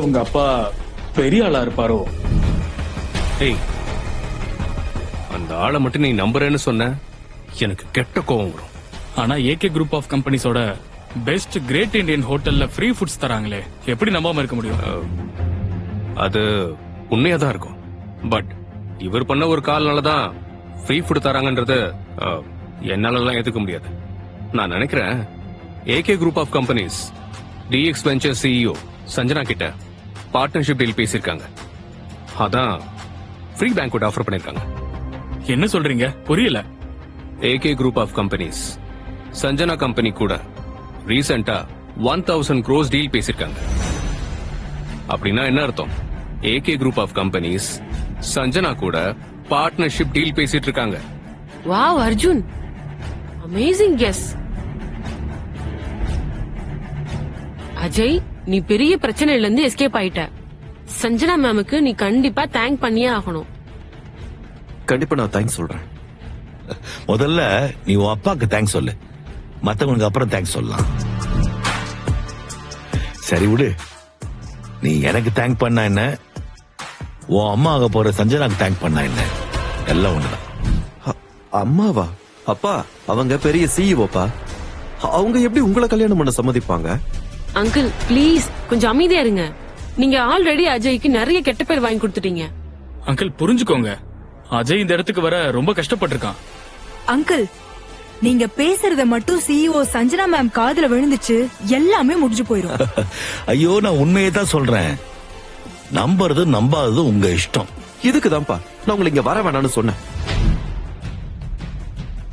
உங்க அப்பா பெரிய ஆளா இருப்பாரோ? ஏய், அந்த ஆளை மட்டும் நீ நம்புறேன்னு சொன்ன எனக்கு கெட்ட கோவம் வரும். ஆனா ஏகே குரூப் ஆஃப் கம்பெனிஸோட பெஸ்ட் கிரேட் இந்தியன் ஹோட்டல்ல ஃப்ரீ ஃபுட்ஸ் தராங்களே, எப்படி நம்பாம இருக்க முடியும்? அது உண்மையாதான் இருக்கும். பட் இவர் பண்ண ஒரு கால்னாலதான் ஃப்ரீ ஃபுட் தராங்கன்றது என்னாலலாம் ஏத்துக்க முடியாது. நான் நினைக்கிறேன் AK group of companies DX venture CEO Sanjana கிட்ட பார்ட்னர்ஷிப் டீல் பேசியிருக்காங்க. அதான் ஃப்ரீ பேங்க்வெட் ஆஃபர் பண்ணிருக்காங்க. என்ன சொல்றீங்க? புரியல. AK group of companies Sanjana company கூட ரீசெண்டா 1000 crores டீல் பேசிருக்காங்க. அப்படின்னா என்ன அர்த்தம்? AK group of companies Sanjana கூட பார்ட்னர்ஷிப் டீல் பேசிட்டு இருக்காங்க. Wow Arjun, amazing guess. Ajay, நீ பெரிய பிரச்சனையில இருந்து எஸ்கேப் ஆயிட்ட. சஞ்சனா மேமுக்கு நீ கண்டிப்பா தேங்க் பண்ணியே ஆகணும். கண்டிப்பா நான் தேங்க்ஸ் சொல்றேன். முதல்ல நீ உன் அப்பாக்கு தேங்க்ஸ் சொல்லு, மத்தவங்களுக்கு அப்புறம் தேங்க்ஸ் சொல்லலாம். சரி விடு, நீ எனக்கு தேங்க் பண்ண என்ன, உன் அம்மா ஆக போற சஞ்சனாக்கு தேங்க் பண்ண என்ன, எல்லாம் ஒண்ணுதான். அம்மாவா? அப்பா, அவங்க பெரிய சிஇஓப்பா. அவங்க எப்படி உங்களை கல்யாணம் பண்ண சம்மதிப்பாங்க? அங்கிள் ப்ளீஸ் கொஞ்சம் அமைதியா இருங்க. நீங்க ஆல்ரெடி அஜய்க்கு நிறைய கெட்ட பேர் வாங்கி கொடுத்துட்டீங்க. அங்கிள் புரிஞ்சுக்கோங்க, அஜய் இந்த இடத்துக்கு வர ரொம்ப கஷ்டப்பட்டிருக்கான். அங்கிள், நீங்க பேசுறத மட்டும் சிஇஓ சஞ்சனா மேம் காதுல விழுந்துச்சு, எல்லாமே முடிஞ்சு போயிரும். ஐயோ, நான் உண்மையை தான் சொல்றேன். நம்புறது நம்பாதது உங்க இஷ்டம். இதுக்குதான்ப்பா நான் உங்களை இங்க வர வேணாம்னு சொன்னேன்.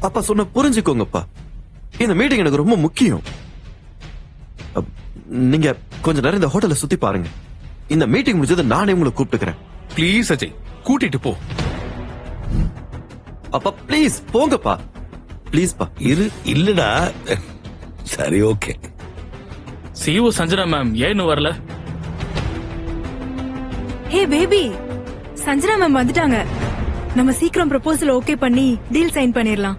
அப்பா சொன்ன புரிஞ்சுக்கோங்கப்பா, இந்த மீட்டிங் எனக்கு ரொம்ப முக்கியம். நீங்க கொஞ்ச நேரம் இந்த ஹோட்டலை சுத்தி பாருங்க. இந்த மீட்டிங் முடிஞ்சது நானே உங்களை கூப்பிட்டுக்கிறேன். ப்ளீஸ் அஜய், கூட்டிட்டு போ. அப்பா ப்ளீஸ் போங்கப்பா, ப்ளீஸ் பா. இல்லடா. சரி, ஓகே. சிஇஓ சஞ்சனா மேம் ஏன்னு வரல? ஹே பேபி, சஞ்சனா மேம் வந்துட்டாங்க. நம்ம சீக்கிரம் ப்ரொபோசல் ஓகே பண்ணி டீல் சைன் பண்ணிரலாம்.